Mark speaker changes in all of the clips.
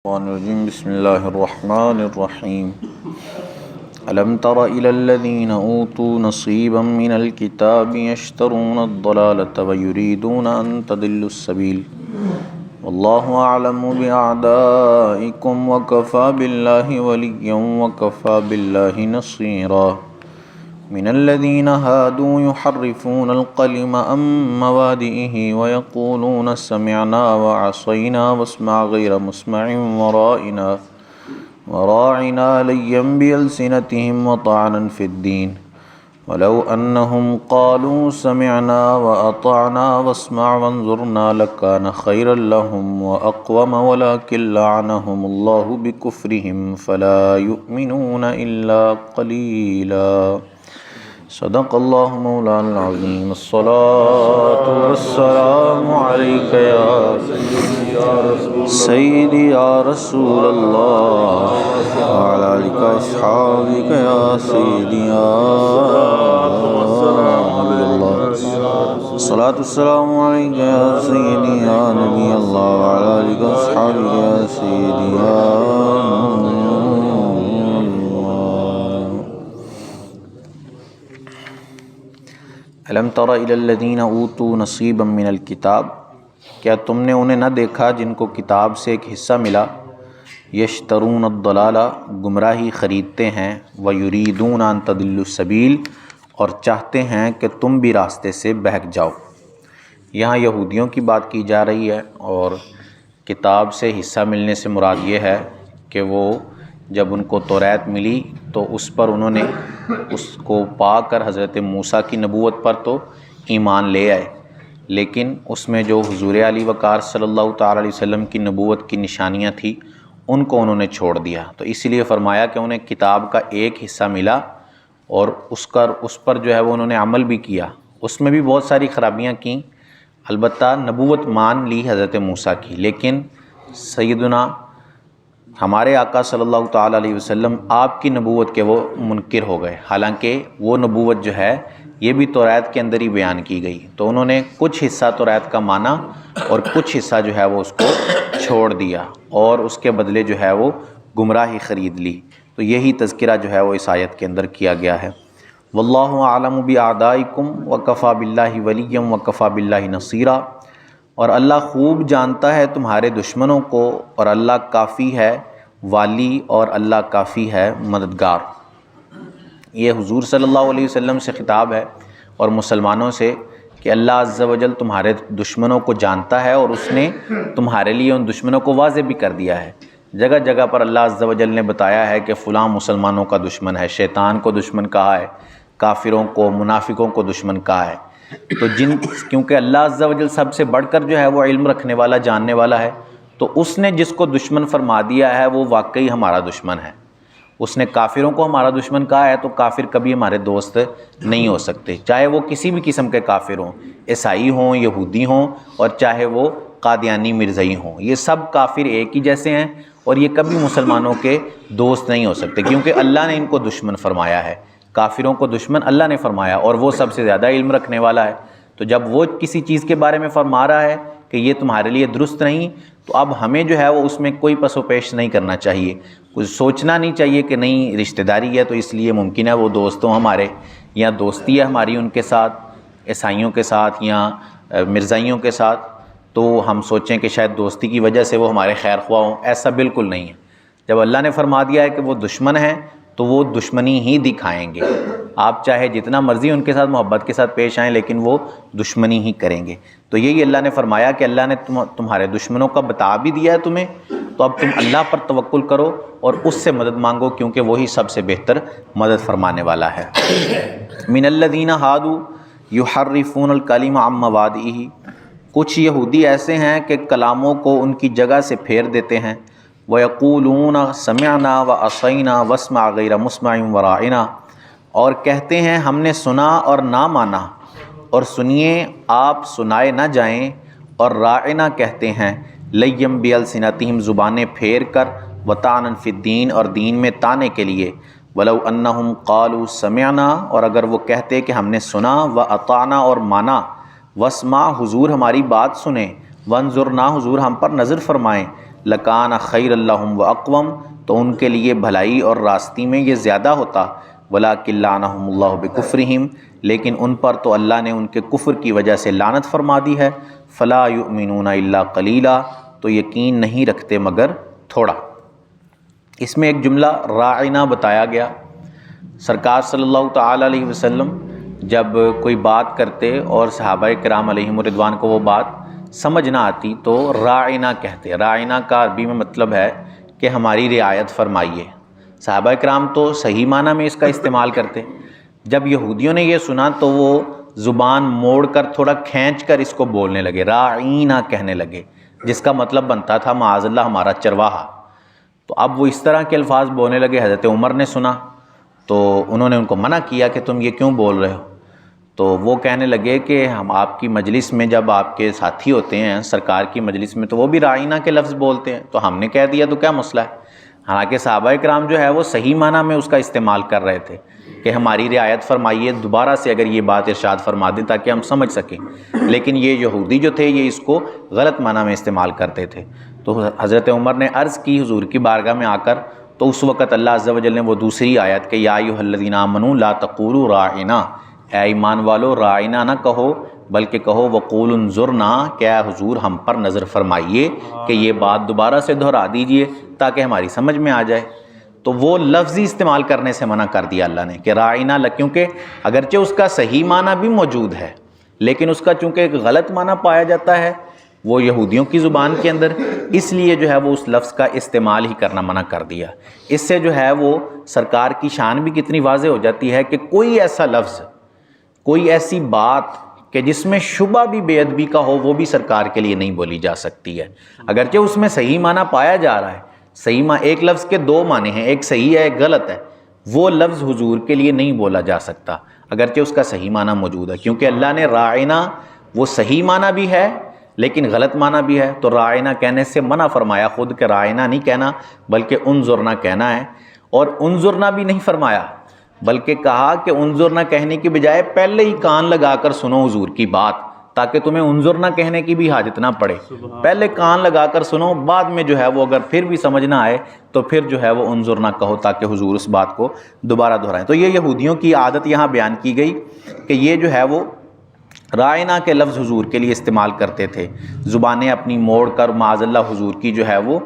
Speaker 1: بسم اللہ الرحمن الرحیم الم تر الی الذین اوتوا نصیبا من الکتاب یشترون الضلالة ویریدون ان تضلوا السبیل واللہ اعلم باعدائکم وکفی باللہ ولیا وکفی باللہ نصیرا من الذين هادوا يحرفون الكلم عن مواضعه ويقولون سمعنا وعصينا واسمع غير مسمع وراعنا ليا بألسنتهم وطعنا في الدين ولو أنهم قالوا سمعنا وأطعنا واسمع وانظرنا لكان خيرا لهم وأقوم ولكن لعنهم الله بكفرهم فلا يؤمنون إلا قليلا صدق اللہ مولانا العظیم الصلاة والسلام علیک یا سیدی یا رسول اللہ وعلی آلک واصحابک یا سیدی یا نبی اللہ الصلاة والسلام علیک یا سیدی یا نبی اللہ وعلی آلک واصحابک یا سیدی یا الم تر الی الذین اوتوا نصیبا من الکتاب، کیا تم نے انہیں نہ دیکھا جن کو کتاب سے ایک حصہ ملا، یشترون الضلالہ گمراہی خریدتے ہیں، ویریدون ان تضلوا السبیل اور چاہتے ہیں کہ تم بھی راستے سے بہک جاؤ۔ یہاں یہودیوں کی بات کی جا رہی ہے، اور کتاب سے حصہ ملنے سے مراد یہ ہے کہ وہ جب ان کو توریت ملی تو اس پر انہوں نے اس کو پا کر حضرت موسیٰ کی نبوت پر تو ایمان لے آئے، لیکن اس میں جو حضور علی وقار صلی اللہ تعالیٰ علیہ وسلم کی نبوت کی نشانیاں تھیں ان کو انہوں نے چھوڑ دیا۔ تو اسی لیے فرمایا کہ انہیں کتاب کا ایک حصہ ملا اور اس پر جو ہے وہ انہوں نے عمل بھی کیا، اس میں بھی بہت ساری خرابیاں کیں، البتہ نبوت مان لی حضرت موسیٰ کی، لیکن سیدنا ہمارے آقا صلی اللہ تعالیٰ علیہ وسلم آپ کی نبوت کے وہ منکر ہو گئے، حالانکہ وہ نبوت جو ہے یہ بھی توریت کے اندر ہی بیان کی گئی۔ تو انہوں نے کچھ حصہ توریت کا مانا اور کچھ حصہ جو ہے وہ اس کو چھوڑ دیا، اور اس کے بدلے جو ہے وہ گمراہی خرید لی۔ تو یہی تذکرہ جو ہے وہ اس آیت کے اندر کیا گیا ہے۔ واللہ اعلم باعدائکم وکفی باللہ ولیا وکفی باللہ نصیرا، اور اللہ خوب جانتا ہے تمہارے دشمنوں کو، اور اللہ کافی ہے والی، اور اللہ کافی ہے مددگار۔ یہ حضور صلی اللہ علیہ وسلم سے خطاب ہے اور مسلمانوں سے کہ اللہ عز و جل تمہارے دشمنوں کو جانتا ہے، اور اس نے تمہارے لیے ان دشمنوں کو واضح بھی کر دیا ہے۔ جگہ جگہ پر اللہ عز و جل نے بتایا ہے کہ فلاں مسلمانوں کا دشمن ہے، شیطان کو دشمن کہا ہے، کافروں کو، منافقوں کو دشمن کہا ہے۔ تو کیونکہ اللہ عز و جل سب سے بڑھ کر جو ہے وہ علم رکھنے والا، جاننے والا ہے، تو اس نے جس کو دشمن فرما دیا ہے وہ واقعی ہمارا دشمن ہے۔ اس نے کافروں کو ہمارا دشمن کہا ہے، تو کافر کبھی ہمارے دوست نہیں ہو سکتے، چاہے وہ کسی بھی قسم کے کافر ہوں، عیسائی ہوں، یہودی ہوں، اور چاہے وہ قادیانی مرزائی ہوں، یہ سب کافر ایک ہی جیسے ہیں، اور یہ کبھی مسلمانوں کے دوست نہیں ہو سکتے، کیونکہ اللہ نے ان کو دشمن فرمایا ہے۔ کافروں کو دشمن اللہ نے فرمایا، اور وہ سب سے زیادہ علم رکھنے والا ہے۔ تو جب وہ کسی چیز کے بارے میں فرما رہا ہے کہ یہ تمہارے لیے درست نہیں، تو اب ہمیں جو ہے وہ اس میں کوئی پس و پیش نہیں کرنا چاہیے، کچھ سوچنا نہیں چاہیے کہ نہیں رشتہ داری ہے تو اس لیے ممکن ہے وہ دوستوں ہمارے، یا دوستی ہے ہماری ان کے ساتھ، عیسائیوں کے ساتھ یا مرزائیوں کے ساتھ، تو ہم سوچیں کہ شاید دوستی کی وجہ سے وہ ہمارے خیر خواہ ہوں۔ ایسا بالکل نہیں ہے۔ جب اللہ نے فرما دیا ہے کہ وہ دشمن ہیں تو وہ دشمنی ہی دکھائیں گے، آپ چاہے جتنا مرضی ان کے ساتھ محبت کے ساتھ پیش آئیں، لیکن وہ دشمنی ہی کریں گے۔ تو یہی اللہ نے فرمایا کہ اللہ نے تمہارے دشمنوں کا بتا بھی دیا ہے تمہیں، تو اب تم اللہ پر توکل کرو اور اس سے مدد مانگو، کیونکہ وہی سب سے بہتر مدد فرمانے والا ہے۔ من الذین ہادوا یحرفون الکلم عن مواضعہ، کچھ یہودی ایسے ہیں کہ کلاموں کو ان کی جگہ سے پھیر دیتے ہیں، وَيَقُولُونَ سَمِعْنَا وَعَصَيْنَا وَاسْمَعْ غَيْرَ مُسْمَعٍ وَرَاعِنَا، اور کہتے ہیں ہم نے سنا اور نہ مانا، اور سنیے آپ سنائے نہ جائیں، اور راعنا کہتے ہیں لیم بِأَلْسِنَتِهِمْ زبانیں پھیر کر، وَطَعْنًا فِي الدِّينِ اور دین میں طعنے کے لیے، وَلَوْ أَنَّهُمْ قَالُوا سَمِعْنَا اور اگر وہ کہتے کہ ہم نے سنا، وَأَطَعْنَا اور مانا، وَاسْمَعْ حضور ہماری بات سنیں، وَانظُرْنَا حضور ہم پر نظر فرمائیں، لکان خیر لہم واقوم، تو ان کے لیے بھلائی اور راستی میں یہ زیادہ ہوتا، ولکن لعنہم اللہ بکفرہم، لیکن ان پر تو اللہ نے ان کے کفر کی وجہ سے لعنت فرما دی ہے، فلا یؤمنون الا قلیلا، تو یقین نہیں رکھتے مگر تھوڑا۔ اس میں ایک جملہ راعنا بتایا گیا۔ سرکار صلی اللہ تعالیٰ علیہ وسلم جب کوئی بات کرتے اور صحابہ کرام علیہم رضوان کو وہ بات سمجھ نہ آتی تو راعنا کہتے۔ راعنا کا عربی میں مطلب ہے کہ ہماری رعایت فرمائیے۔ صحابہ کرام تو صحیح معنی میں اس کا استعمال کرتے۔ جب یہودیوں نے یہ سنا تو وہ زبان موڑ کر تھوڑا کھینچ کر اس کو بولنے لگے، راعینا کہنے لگے، جس کا مطلب بنتا تھا معاذ اللہ ہمارا چرواہا۔ تو اب وہ اس طرح کے الفاظ بولنے لگے۔ حضرت عمر نے سنا تو انہوں نے ان کو منع کیا کہ تم یہ کیوں بول رہے ہو؟ تو وہ کہنے لگے کہ ہم آپ کی مجلس میں جب آپ کے ساتھی ہوتے ہیں سرکار کی مجلس میں تو وہ بھی راعینا کے لفظ بولتے ہیں، تو ہم نے کہہ دیا تو کیا مسئلہ ہے؟ حالانکہ صحابہ کرام جو ہے وہ صحیح معنی میں اس کا استعمال کر رہے تھے کہ ہماری رعایت فرمائیے، دوبارہ سے اگر یہ بات ارشاد فرما دیں تاکہ ہم سمجھ سکیں، لیکن یہ یہودی جو تھے یہ اس کو غلط معنی میں استعمال کرتے تھے۔ تو حضرت عمر نے عرض کی حضور کی بارگاہ میں آ کر، تو اس وقت اللہ عز و جل نے وہ دوسری آیت کہ یا ایھا الذین آمنوا لا تقولوا راعنا، اے ایمان والو راعنا نہ کہو بلکہ کہو وقولوا انظرنا، کہ اے حضور ہم پر نظر فرمائیے کہ یہ بات دوبارہ سے دہرا دیجئے تاکہ ہماری سمجھ میں آ جائے۔ تو وہ لفظی استعمال کرنے سے منع کر دیا اللہ نے کہ راعنا، کیونکہ اگرچہ اس کا صحیح معنی بھی موجود ہے لیکن اس کا چونکہ ایک غلط معنی پایا جاتا ہے وہ یہودیوں کی زبان کے اندر، اس لیے جو ہے وہ اس لفظ کا استعمال ہی کرنا منع کر دیا۔ اس سے جو ہے وہ سرکار کی شان بھی کتنی واضح ہو جاتی ہے کہ کوئی ایسا لفظ، کوئی ایسی بات کہ جس میں شبہ بھی بے ادبی کا ہو وہ بھی سرکار کے لیے نہیں بولی جا سکتی ہے، اگرچہ اس میں صحیح معنی پایا جا رہا ہے۔ صحیح معنی، ایک لفظ کے دو معنی ہیں، ایک صحیح ہے ایک غلط ہے، وہ لفظ حضور کے لیے نہیں بولا جا سکتا اگرچہ اس کا صحیح معنی موجود ہے، کیونکہ اللہ نے راعنا وہ صحیح معنی بھی ہے لیکن غلط معنی بھی ہے، تو راعنا کہنے سے منع فرمایا خود کہ راعنا نہیں کہنا بلکہ انظرنا کہنا ہے۔ اور انظرنا بھی نہیں فرمایا بلکہ کہا کہ انظرنا کہنے کی بجائے پہلے ہی کان لگا کر سنو حضور کی بات، تاکہ تمہیں انظرنا کہنے کی بھی حاجت نہ پڑے، پہلے کان لگا کر سنو، بعد میں جو ہے وہ اگر پھر بھی سمجھ نہ آئے تو پھر جو ہے وہ انظرنا کہو تاکہ حضور اس بات کو دوبارہ دہرائیں۔ تو یہ یہودیوں کی عادت یہاں بیان کی گئی کہ یہ جو ہے وہ راعنا کے لفظ حضور کے لیے استعمال کرتے تھے، زبانیں اپنی موڑ کر معاذ اللہ حضور کی جو ہے وہ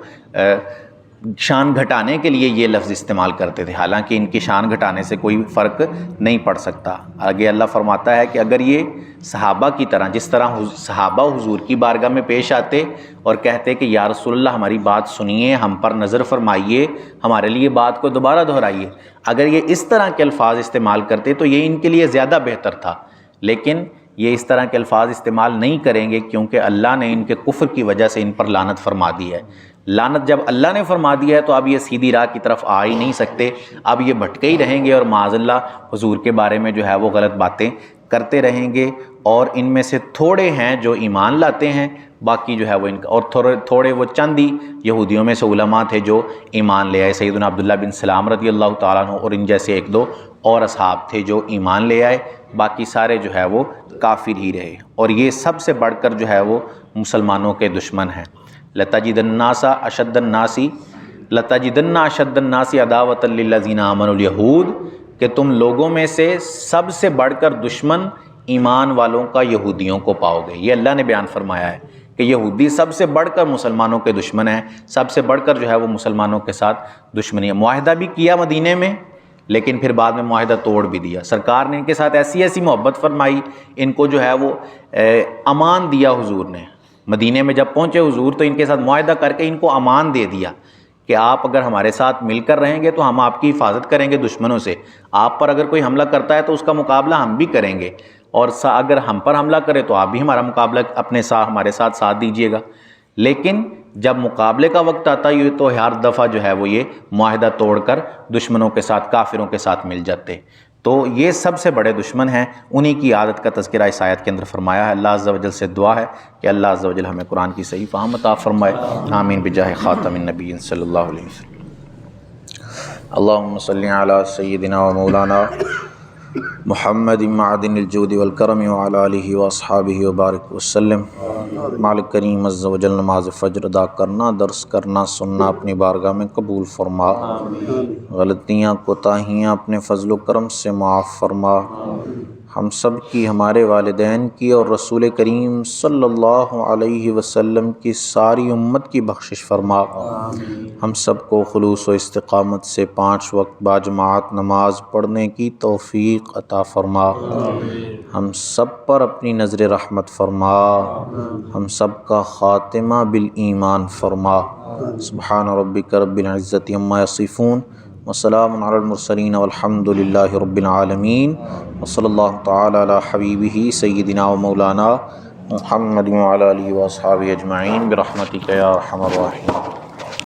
Speaker 1: شان گھٹانے کے لیے یہ لفظ استعمال کرتے تھے، حالانکہ ان کی شان گھٹانے سے کوئی فرق نہیں پڑ سکتا۔ آگے اللہ فرماتا ہے کہ اگر یہ صحابہ کی طرح، جس طرح صحابہ حضور کی بارگاہ میں پیش آتے اور کہتے کہ یا رسول اللہ ہماری بات سنیے، ہم پر نظر فرمائیے، ہمارے لیے بات کو دوبارہ دہرائیے، اگر یہ اس طرح کے الفاظ استعمال کرتے تو یہ ان کے لیے زیادہ بہتر تھا، لیکن یہ اس طرح کے الفاظ استعمال نہیں کریں گے کیونکہ اللہ نے ان کے کفر کی وجہ سے ان پر لعنت فرما دی ہے۔ لعنت جب اللہ نے فرما دی ہے تو اب یہ سیدھی راہ کی طرف آ ہی نہیں سکتے، اب یہ بھٹکے ہی رہیں گے اور معاذ اللہ حضور کے بارے میں جو ہے وہ غلط باتیں کرتے رہیں گے، اور ان میں سے تھوڑے ہیں جو ایمان لاتے ہیں، باقی جو ہے وہ اور تھوڑے وہ چند ہی یہودیوں میں سے علماء تھے جو ایمان لے آئے، سیدنا عبداللہ بن سلام رضی اللہ تعالیٰ عنہ اور ان جیسے ایک دو اور اصحاب تھے جو ایمان لے آئے، باقی سارے جو ہے وہ کافر ہی رہے، اور یہ سب سے بڑھ کر جو ہے وہ مسلمانوں کے دشمن ہیں۔ لَتَجِدَنَّ أَشَدَّ النَّاسِ عَدَاوَةً لِلَّذِينَ آمَنُوا الْيَهُودَ، کہ تم لوگوں میں سے سب سے بڑھ کر دشمن ایمان والوں کا یہودیوں کو پاؤ گے۔ یہ اللہ نے بیان فرمایا ہے کہ یہودی سب سے بڑھ کر مسلمانوں کے دشمن ہیں، سب سے بڑھ کر جو ہے وہ مسلمانوں کے ساتھ دشمنی ہے۔ معاہدہ بھی کیا مدینے میں لیکن پھر بعد میں معاہدہ توڑ بھی دیا، سرکار نے ان کے ساتھ ایسی ایسی محبت فرمائی، ان کو جو ہے وہ امان دیا حضور نے۔ مدینے میں جب پہنچے حضور تو ان کے ساتھ معاہدہ کر کے ان کو امان دے دیا کہ آپ اگر ہمارے ساتھ مل کر رہیں گے تو ہم آپ کی حفاظت کریں گے دشمنوں سے، آپ پر اگر کوئی حملہ کرتا ہے تو اس کا مقابلہ ہم بھی کریں گے، اور اگر ہم پر حملہ کرے تو آپ بھی ہمارا مقابلہ ہمارے ساتھ دیجیے گا۔ لیکن جب مقابلے کا وقت آتا ہے تو ہر دفعہ جو ہے وہ یہ معاہدہ توڑ کر دشمنوں کے ساتھ، کافروں کے ساتھ مل جاتے۔ تو یہ سب سے بڑے دشمن ہیں، انہی کی عادت کا تذکرہ اس آیت کے اندر فرمایا ہے۔ اللہ عز و جل سے دعا ہے کہ اللہ عز و جل ہمیں قرآن کی صحیح فہم عطا فرمائے، آمین بجاہ خاتم النبیین صلی اللہ علیہ وسلم۔ اللہم صلی علی سیدنا و مولانا محمد معدن الجود والکرم وعلى آلہ واصحابہ وبارک وسلم۔ مالک کریم عز و جل نماز فجر ادا کرنا، درس کرنا، سننا اپنی بارگاہ میں قبول فرما، غلطیاں کوتاہیاں اپنے فضل و کرم سے معاف فرما، ہم سب کی، ہمارے والدین کی اور رسول کریم صلی اللہ علیہ وسلم کی ساری امت کی بخشش فرما، ہم سب کو خلوص و استقامت سے 5 وقت باجماعت نماز پڑھنے کی توفیق عطا فرما، ہم سب پر اپنی نظر رحمت فرما، ہم سب کا خاتمہ بالایمان فرما۔ سبحان ربک رب العزت عما یصفون وسلام علی المرسلین والحمد للہ رب العالمین، وصلی اللہ تعالی علی حبیبہ سیدنا و مولانا محمد وعلی آلہ واصحابہ اجمعین برحمتک یا ارحم الراحمین۔